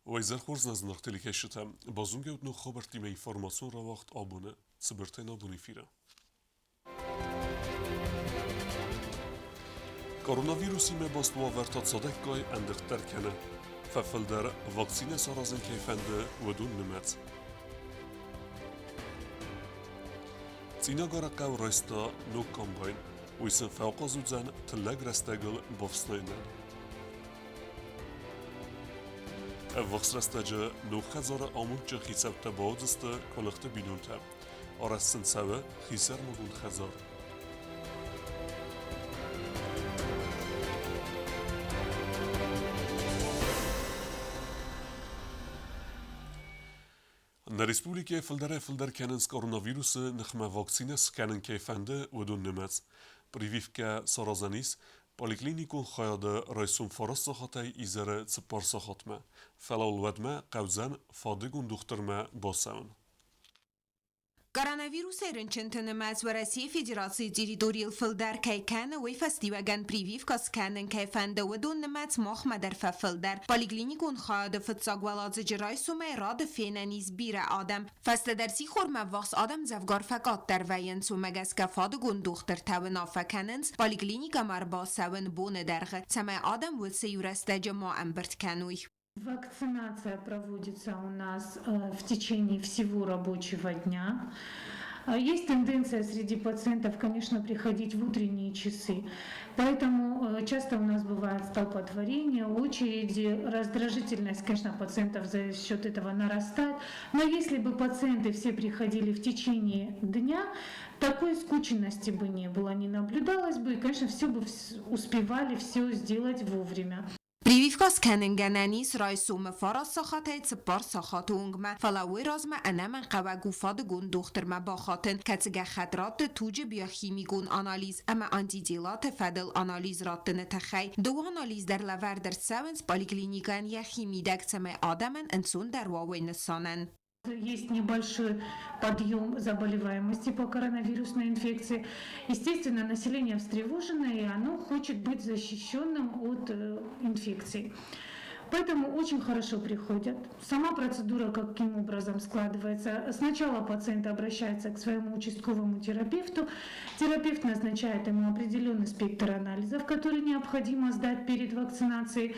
وإذا خورز نزنخ تلكشتا بازونجا ودنو خبر تيما إنفورماسيون را وقت آبونه سبرتين آبوني فيرا كورونا ما باستوا ورطات صدق كاي اندختر كنه ففلدر واكسين سارازن كيفنده ودون نمت تينا غارقا ورستا نو كومباين ويسن فوق زوزان تلاق رستاقل بوفسنينن وقت رستاجه نو خزار آمون جه خيساب تباودست كولخت بينونتا آرستن سوه خيسر مدون خزار Na Republike Fildar kenens koronavirus nchme vakcines kenen keyfende ودون نمت پریویفکه سرازنیس پلیکلینیکون خیاده رئیسون فرست ساخته ایزره سپار ساختمه فلال ودمه قوزن فادگون دخترمه باسون Коронавирус эренчентенемес в России Федерации территориал филдер кейкен уй фестиваген прививка сканен кейфенде удун немец махмедер филдер поликлиникун خواهد فتساق ولاد جرای سومه راد فیننیز بیر آدم فست درسی خورمه وقت آدم زفگار فقط در وین سومه گس کفاد گون دختر تاون آفکننز پلیکلینیکا مربا سون بونه درغه سمه آدم و سیورسته جماع امبرت کنوی Вакцинация проводится у нас в течение всего рабочего дня. Есть тенденция среди пациентов, конечно, приходить в утренние часы, поэтому часто у нас бывает столпотворение, очереди, раздражительность, конечно, пациентов за счет этого нарастает. Но если бы пациенты все приходили в течение дня, такой скученности бы не было, не наблюдалось бы, и, конечно, все бы успевали все сделать вовремя. Прививка сканенганانیس رای سوم فارا ساخته تپار ساخاتونگ ما فلاوی رازم انم قوا گوفاد گون دختر ما باخاتن کتگه خطرات توج بیاخیمی گون آنالیز اما آنتیدیلات فدل آنالیز راتن تخی دو آنالیز در لور در سونس پالیکلینیکان یا خیمی دکتم آدمن انسون در واوی نسانن Есть небольшой подъем заболеваемости по коронавирусной инфекции. Естественно, население встревожено, и оно хочет быть защищенным от инфекций. Поэтому очень хорошо приходят. Сама процедура каким образом складывается. Сначала пациент обращается к своему участковому терапевту. Терапевт назначает ему определенный спектр анализов, который необходимо сдать перед вакцинацией.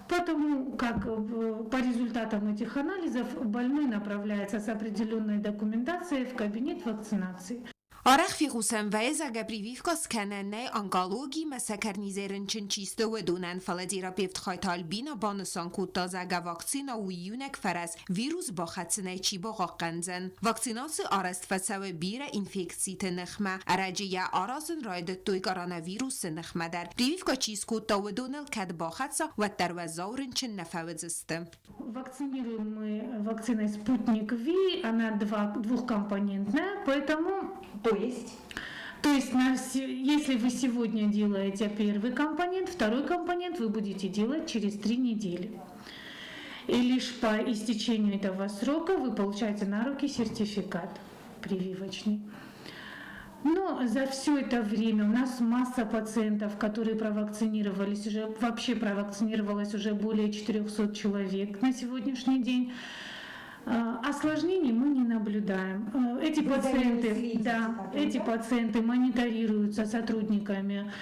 Потому как по результатам этих анализов больной направляется с определенной документацией в кабинет вакцинации. آرخ فی خوسن و از اگه پریویفکا سکننه انگالوگی مسکرنیزرن چن چیسته و دونن فلدیرا پیفت خایتال بینا بانسان کود اگه واکسینا و یونک فرس ویروس با خدسنه چی با قنزن واکسیناس آرست فسو بیر انفیکسی تنخمه ارجیه آرازن راید توی کوروناویروس نخمه در پریویفکا چیز کود و دونل کد با خدسا و در وزاورن چن نفوزسته Вакцинируем мы вакциной «Спутник Ви», она двухкомпонентная, поэтому... То есть, если вы сегодня делаете первый компонент, второй компонент вы будете делать через 3 недели. И лишь по истечению этого срока вы получаете на руки сертификат прививочный. Но за все это время у нас масса пациентов, которые провакцинировались, уже вообще провакцинировалось уже более 400 человек на сегодняшний день. Осложнений мы не наблюдаем. Эти пациенты мониторируются сотрудниками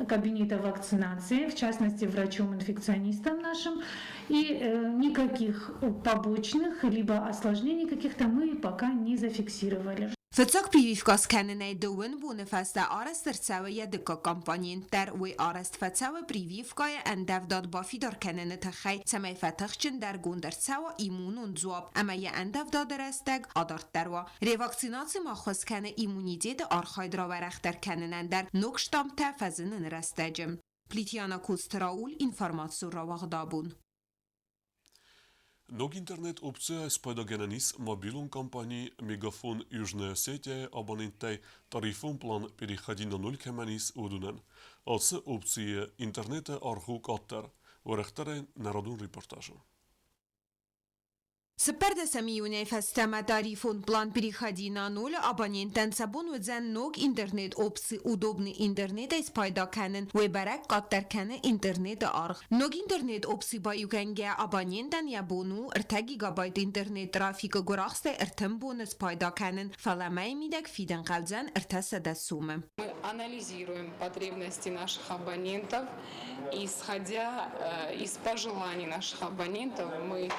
кабинета вакцинации, в частности врачом-инфекционистом нашим, и никаких побочных либо осложнений каких-то мы пока не зафиксировали. فتساق پریویفکا سکننه دوون بونه فسته آرست در سویه دکا کمپانین در وی آرست فتساو پریویفکای اندف داد بافی دار کننه تخی سمی فتخچن در گون در سوا ایمونون زواب اما یه اندف داد رستگ آدارت دروا ریواکسیناسی ما خوز کنه ایمونیتی ده آرخاید را ورخ در کننن در نکشتام تفزنن رستجم پلیتیانا کوستراول اینفارماتسو را واغدابون Nog internet opcija spojdogenanis mobilun компании Мегафон Южная Осетия абонентай тарифун план переходи на 0 кеманис удунен. Алсы опция интернета архук аттар. Варахтare народун репортажу. С 1 июня фестема тарифон план переходи на ноль, абонентен сабон удзен ног интернет опции удобный интернет из пайда канен, веберек каттер кане интернет арх. Ног интернет опции ба юкенге абонентен я бону, 4 гигабайт интернет трафика гурахсте эртем с пайда канен, фаламай мидек фиден кавзен эртеседе сумы. Мы анализируем потребности наших абонентов, и исходя из пожеланий наших абонентов, мы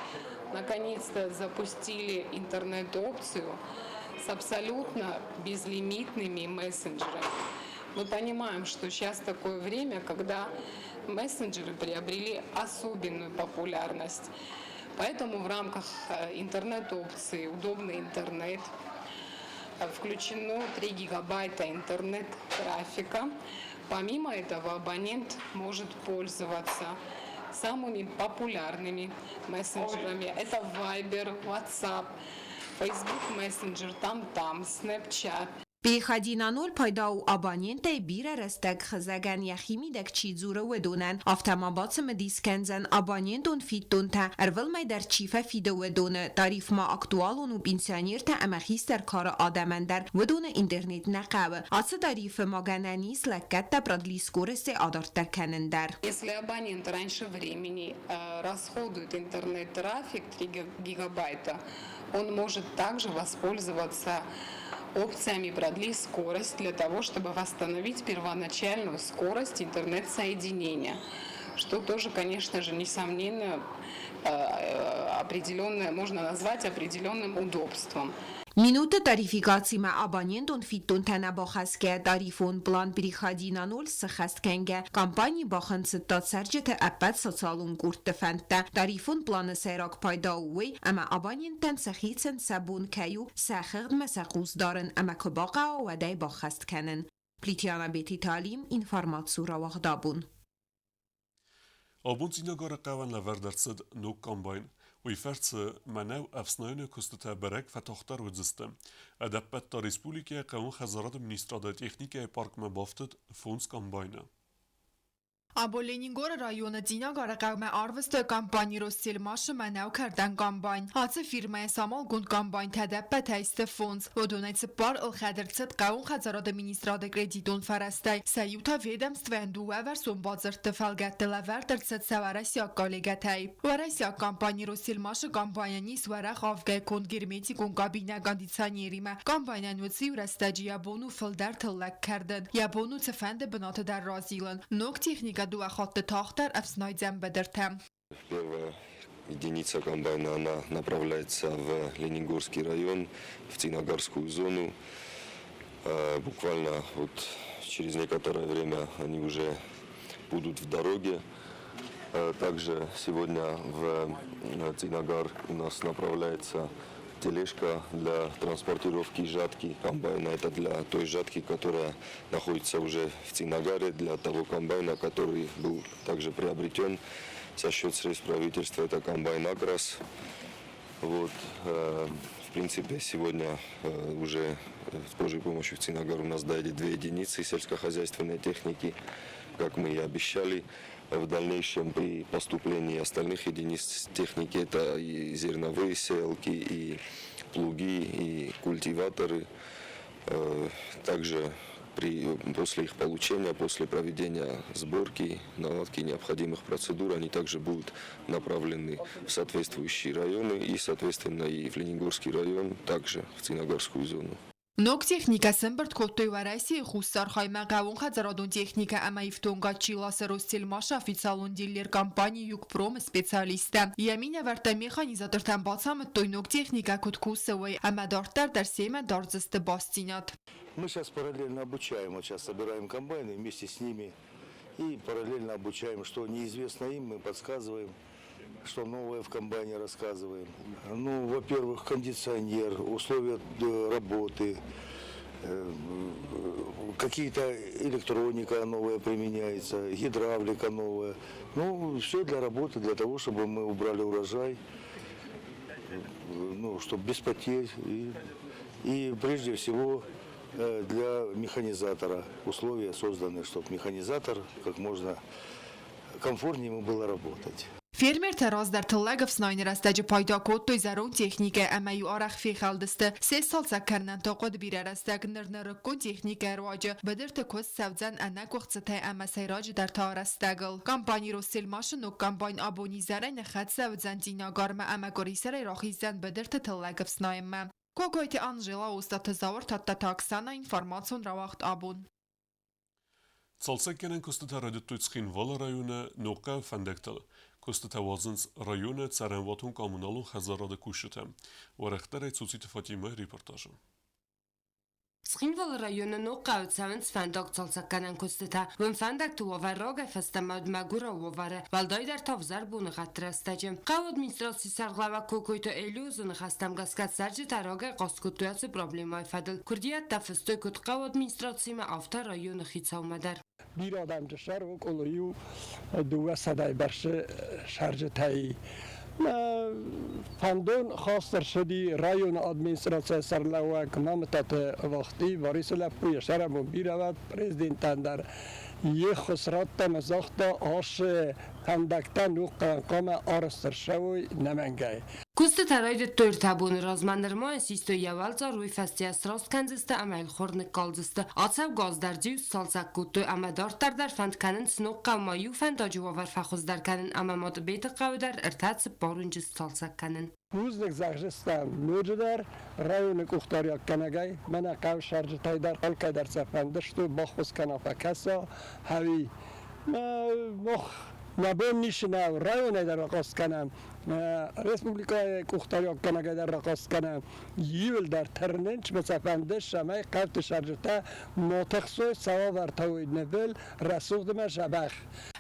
наконец-то запустили интернет-опцию с абсолютно безлимитными мессенджерами. Мы понимаем, что сейчас такое время, когда мессенджеры приобрели особенную популярность. Поэтому в рамках интернет-опции «Удобный интернет» включено 3 гигабайта интернет-трафика. Помимо этого абонент может пользоваться самыми популярными мессенджерами. Это Viber, WhatsApp, Facebook Messenger, там, Snapchat. Переходи на ноль пайда у абонента бире растек хзаган яхими дек чизура wedonен автомобатсම дискензен абонентон фиттонта ارول در چیفه فیده ودونه تاریف ما اکتوالون و پنسیونیرتا امخیستر کار آدمندر ودونه اینترنت نقوه آسه تاریف ما گنانیس لکت продли скорости адарттар кенендер. Если абонент раньше времени расходует интернет-трафик 3 гигабайта, он может также воспользоваться опциями «Продли скорость» для того, чтобы восстановить первоначальную скорость интернет-соединения, что тоже, конечно же, несомненно, определенное, можно назвать определенным удобством. Минута тарификации ма абонентон фиттон тана бахаске тарифон план переходи на ноль сахаскенге компании бахан сттат сарджет аппат социалун курт фанта тарифон план сайрак пайда уи اما абонентен сахитсен сабун каю сахырд مسقوز دارن اما کباقا و دای باخست کنن پلیتیانا بیتی تعلیم інформацию равахдабун. Abun sinagara qavan la verdertsid no combine. ويفرس مناو أفسناينه كستتا برك فتختار وزستم. أدبت تا رسپولیکه قوان خزارات منیسترادا تکنیکه پارک مبافتد فونس کامباینه. Աբո Լենինգորը ռայոնը Ձինագարը կայում է արվստը կամպանի Ռոսսելմաշը մենավ կրդան կամպայն։ Հացը ֆիրմա է սամալ գունդ կամպայն թադապ պաթայստը ֆոնց։ Ոդոնայցը պար ըլխադրցըտ կայուն խազարադը մինիստրադը կրեդիտոն ֆարաստայ։ Սայութա վեդամստվենդու վավարսոն բազրտը ֆալգատտլա վարդրցըտ սավարասյա կոլեգաթայ։ Վարասյա կամպանի Ռոսսելմաշը կամպանյանիս վարախ ավգայքոն գերմետիկոն կաբինա կանդիցանիերիմը։ Կամպանյան վծի ուրաստաջի յաբոնու ֆլդար թլլակ կրդն։ Յաբոնու ծվանդը բնատը դար ռազիլն։ Նոք տեխնիկա Первая единица комбайна, она направляется в Ленингорский район, в Циногарскую зону. Буквально вот через некоторое время они уже будут в дороге. Также сегодня в Циногар у нас направляется тележка для транспортировки жатки комбайна. Это для той жатки, которая находится уже в Циногаре, для того комбайна, который был также приобретен за счет средств правительства. Это комбайн Агрос. Вот, в принципе, сегодня уже с Божьей помощью в Циногар у нас доедет 2 единицы сельскохозяйственной техники, как мы и обещали. В дальнейшем при поступлении остальных единиц техники это и зерновые сеялки, и плуги, и культиваторы. Также после их получения, после проведения сборки, наладки необходимых процедур, они также будут направлены в соответствующие районы и, соответственно, и в Ленингорский район, также в Циногарскую зону. Նոք տեխնիկասն բրդկոտոյ վարայսի խուստար խայմա գավուն խազարադուն տեխնիկա ամա իվտոնգա չիլասը Ռոստելմաշ աֆիցալուն դիլեր կամպանի յուկպրոմ սպեցիալիստը։ Յամինա վարտա մեխանիզատորտան բացամը տոյ նոք տեխնիկա կուտկուսը վայ ամա դարտար դարսեմը դարձստը բաստինատ։ Мы сейчас параллельно обучаем, вот сейчас собираем комбайны вместе с ними и параллельно обучаем, что неизвестно им, мы подсказываем. Что новое в комбайне рассказываем. Ну, во-первых, кондиционер, условия работы, какие-то электроника новая применяется, гидравлика новая. Ну, все для работы, для того, чтобы мы убрали урожай, ну, чтобы без потерь. И прежде всего для механизатора условия созданы, чтобы механизатор как можно комфортнее ему было работать. Fermer teraz در تلاگ افسناین رستج پایدا کود توی زرون تکنیک اما آرخ فی خالدسته 3 سال سکرنن تا قد بیره رستگ نرکن تکنیک رواج بدرت کس سوزن انک وقت سته اما سیراج در تا رستگل کمپانی روسیل ماش نو کمپاین آبونی زرین خد سوزن دیناگارم اما گریسر راخیزن بدرت تلاگ افسنایم کوکویت آنجلا اوستا تزاور تا تاکسانا اینفورماسیون رواخت آبون Salsekkenen kostet er redet tuitskhin vala rayone noqa fandektal. Kostet er wazens rayone tsarenvatun kommunalun khazarade kushetem. Warextere tsutsite Fatime reportaje. Skinval rajone noqa utsavens fandak salsakkanen kosteta. Vun fandak tu ovarroga festamad magura ovare. Valdai der tavzar bun ghatrastajim. Qav administrasi sarglava kokoyto eliuzun khastam gaskat sarji taroga qaskutuyatsi problemay fadil. Kurdiyat tafstoy kut qav administrasi ma afta rayone khitsawmadar. Bir adam dışarı o koluyu dua saday berşe şarjı tayi. فندون خاصر شدی رایون ادمنستراسیون سرلوک نامتات وقتی واریس لپوی شرم بیرود پرزیدنت در یه خسرات مزاخت آش هندکتن و قام آرستر شوی نمنگای Kuste taraydet törtabun razmanırma sisto yavalza ruy festias rast kanziste amel khornik kalziste atsav gazdarci salsak kutu ama dartar der fandkanin snok qavma yu fandacu var fakhuzder kanin ama mod beti qavdar irtats baruncis salsak kanin روزنک زخستم موجودر رایونک اختیار کنگای من قو شارج تایدر حال که در سفندش تو باخوز کنافه کسا هوی مخ نبود نیشنم رایونه در رقص کنم رسپوبلیکای اختیار کنگای در رقص کنم یول در ترنج به سفندش شمای قفت شارج تا متخصص سوا ورتوی نبل رسوخ دم شبخ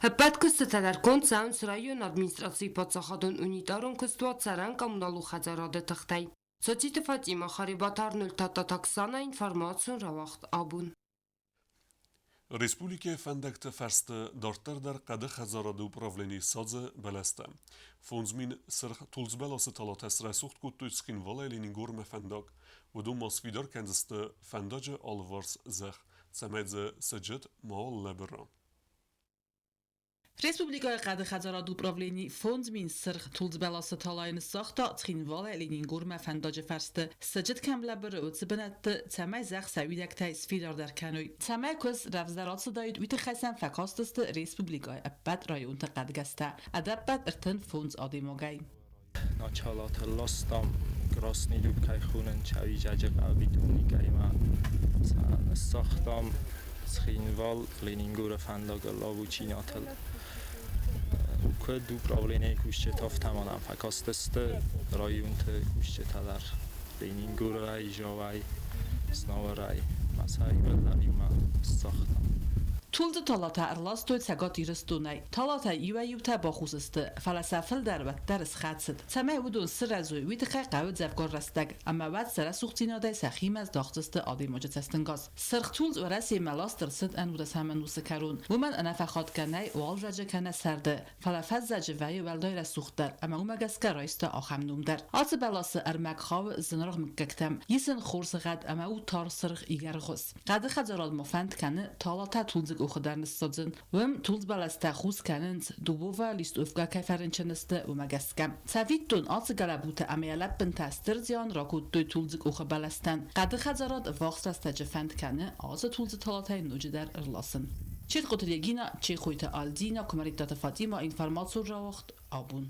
Hepet kuste tadar kont sounds rayon administracji podsachodun unitarun kustuat saran komunalu khazarade taxtay. Socite Fatima kharibatar nul tata taksana informatsiyon ravaxt abun. Республике фандакта фарсты дорттардар қады хазарады управлени садзы баласта. Фонзмин сырх тулзбаласы талатас расухт куттуйцкин вала элинин горме фандак. Вуду масвидар кандысты фандаджы алварс зах. Самедзе саджет маол лабыра. Respublikaya qadi xazarad upravleni fondmin sırx tulzbelası talayını saxta txinvala elinin gurme fendace ferste sajet kemlabır ötsbenetti temay zax savidekte sfidar der kanoy temay kos rafzarat sadayid vit xasan fakastist respublikaya abad rayon taqadgasta adabad irten fonds adimogay ناچالات لاستام گراسنی دوبکای خونن چاوی جاجه قوی دونی گایما ساختام سخینوال لینینگور فنداگ لاوو چیناتل که دو پراولینه کوشته تاف تمانم فکاستست رایونت کوشته تدر لینینگور رای جاوی سناو رای مسایی بلدانیم ساختام Tuldu talata erlastoy sagat iristunay. Talata iwayuta baxusiste. Falasafil derbat ders xatsid. Samay udun sirazoy witqa qawd zafgar rastag. Amma wad sara suxtinaday saxim az daxtiste adi majetsastengaz. Sirqtulz warasi malaster sid an uda saman usakarun. Woman ana faxat kanay wal raja kana sarde. Falafaz zajvay walday rasuxtar. Amma umagaska raista axamnumdar. Atse balası ermak xaw zinrag mkkaktam. Yisen khursigad amma u tar sirq igarghus. Qadi xazaral mofand kana talata tulz uxdarn sadzin vem tulz balasta khus kanent dubova list ufga kayfarenchenniste umagaskam savitun atsgalabute amelab bentaster zion rakut tulz uxbalastan qadi xazarat vaxstastaj fand kana az tulz talatay nujder irlasin Çet qotilegina çekhuyta aldina kumaritata Fatima informatsiyon rawaxt abun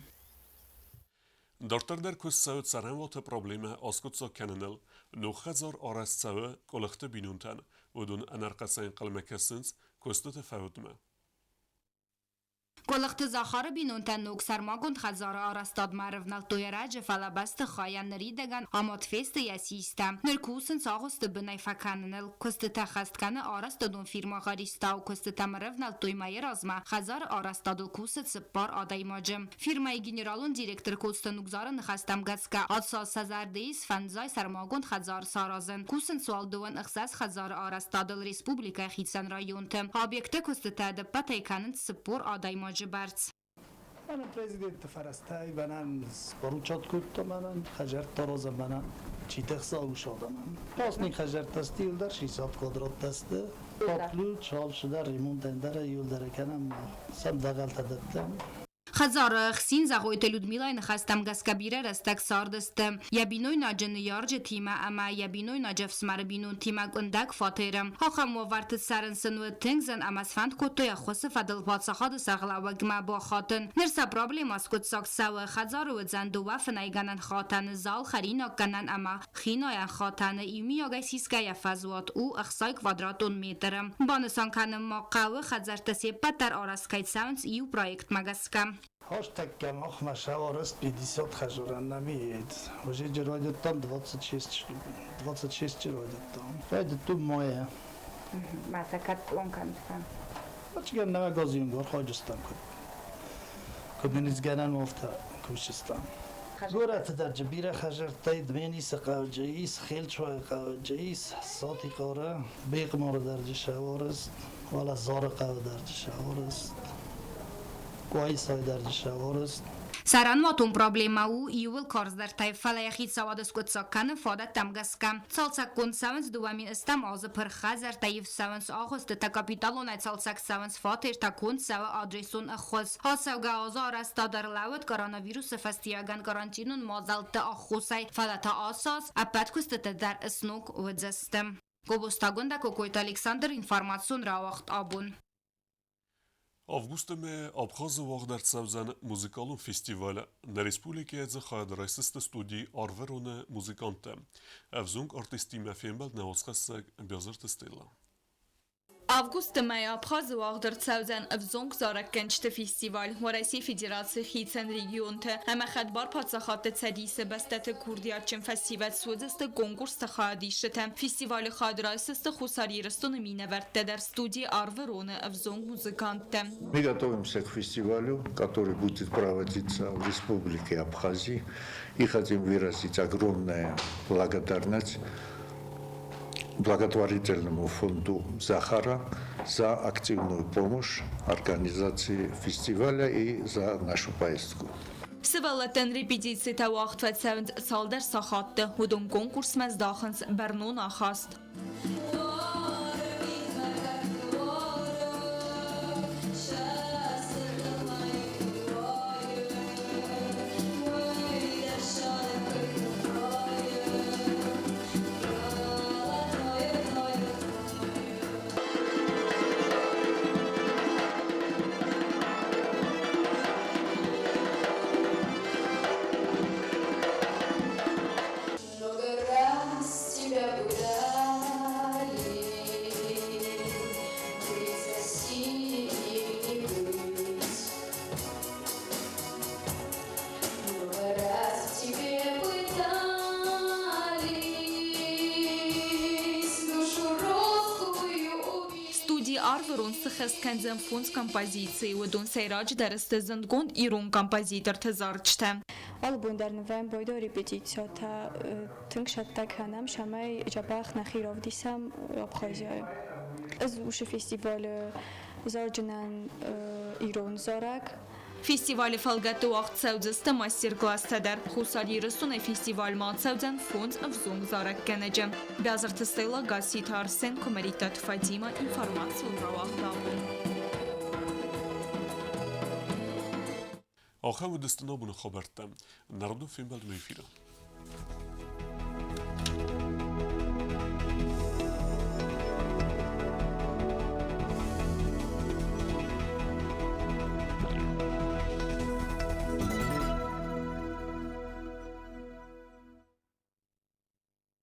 Дорттардар көз сәуіт саранваты проблема аскутса кәнініл, нұққазар арас сәуі қолықты бинунтан, өдін әнарқасайын қалмекесінс көсті тәфәуітімі. Колықты захары бинунтан нук сармагунд хазары арастад марывнал тойраджы фалабасты хаян нридаган амат фесты ясиста. Ныркусын сағысты бінай факаныныл, көсті тәхастканы арастадун фирма ғаристау, көсті тамырывнал тоймайы разма, хазары арастадыл кусы цыппар адаймаджым. Фирмай генералун директор көсті нукзары нхастам гацка, адсал сазардейс фанзай сармагунд хазары саразын. Кусын суалдуан ықсас хазары арастадыл республика хитсан районтым. Объекты көсті тәдіп батайканын цыппар адаймаджым. من پرزیدنت فرستای بنان باروچات کود منان خجر تراز منان چی تخصا اوشاده من پاسنی خجر تستی یول در 600 کوادرات تسته پاپلو چال شده ریمون دندر یول در کنم سم دقل تدتم Խազարը խսին զաղոյտ Լյուդմիլային խաստամ գասկաբիրեր աստակ սարդստը յաբինոյ նաջնը յարջը թիմա ամա յաբինոյ նաջև սմարբինուն թիմա կնդակ ֆատերը հախամո վարդը սարն սնուը թենգզն ամասվանդ կոտոյա խոսը ֆադլ բացախադը սաղլավագմա բախատն ներսա պրոբլեմ ասկոտ սակսավը խազարը վձանդուվա ֆնայգանան խատանը զալ խարինա կանան ամա խինոյան խատանը իմիոգայ սիսկայա ֆազուատ ու ախսայ կվադրատոն մետրը բանսանքանը մaqավը խազարտասի պատար արասկայցանց իու պրոյեկտ մագասկա Հաշտակ կամ ախմաշավարս 50 խաժորաննամի հետ, ուժի ջրոյդը տան 26 ջրոյդը տան, վայդը տու մոյը Մասակատ լոնքանցան Աչգան նավա գոզիուն գոր խոջստան կոմենից գանան մովթա կուշստան Գորաթ դարջը բիրա խաժարտայի դմենիս qavcayis, խելչվայ qavcayis, սոտի կորը, բեկ մորը դարջը շավորս, վալա զորը qavı դարջը շավորս Կոյսայ դարջը շավորս Սարան մոտում պրոբլեմա ու իուլ կորզդարտայ ֆալայախիտ սավադսկոտ սականը ֆոդա տամգասկա Ցալցակ կոնսավնց դուամին ստամ ազը փրխազար տայվ սավնց աղոստը տա կապիտալոն այ ցալցակ սավնց ֆատեր տա կոնսավը ադրեսոն ախոս հասավգա ազար աստադար լավդ կորոնավիրուսը ֆաստիագան կարանտինուն մազալտը ախոսայ ֆալատա ասաս ապատքուստը դար սնուկ վձստեմ Կոբոստագոնդա կոկոյտ Ալեքսանդր ինֆորմացիոն ռավախտ աբուն Avgustը Abxazı Vağdartsavzan muzikal festival na Respublikaya xayadraysıstı studi Arverone muzikante. Evzung artisti mefembel neosxasak bezirtistela. Августը մայ Աբխազը Վաղդրցավզան Ավզոնք զարակենչտը ֆեստիվալ Հորայսի Ֆեդերացիա խիցեն ռեգիոնտը Համախադբար փածախատը ցադիսը բստատը Քուրդիաչեն ֆեստիվալ սուզստը կոնկուրս տխադիշտը ֆեստիվալը խադրայսստը խուսար երստոնը մինավերտ դեր студии Арвероне Авзонք музыканты. Мы готовимся к фестивалю, который будет проводиться в Республике Абхазия, и хотим выразить огромную благодарность благотворительному фонду Захара за активную помощь организации фестиваля и за нашу поездку. Սվալատեն ռեպետիցի տավախտվեցավնց սալդեր սախատը հուդում կոնկուրս մեզ դախնց բերնուն ախաստ. Արվերոն սխեսքանձն ֆոնց կամպոզիցիի ودون سیراج درست زندگوند ایرون کامپوزیتر تزارچته. Album در نوامبر دو رپتیسیون تا تنگشت کنم شمای جباخ نخیرов دیسم ابخازیای. از وش فستیوال زارجنان ایران زارک. Festival falgatı vaxt savcıstı master-class tədər xusal yeristun festival matsavcan fond avzung zarak gənəcəm. Bəzirtistəyla Qasit Arsen Komeritat Fadima informasyon ravaqdabın. آخر ودستنا بنا خبرتم نردو فیلم بعد میفیرم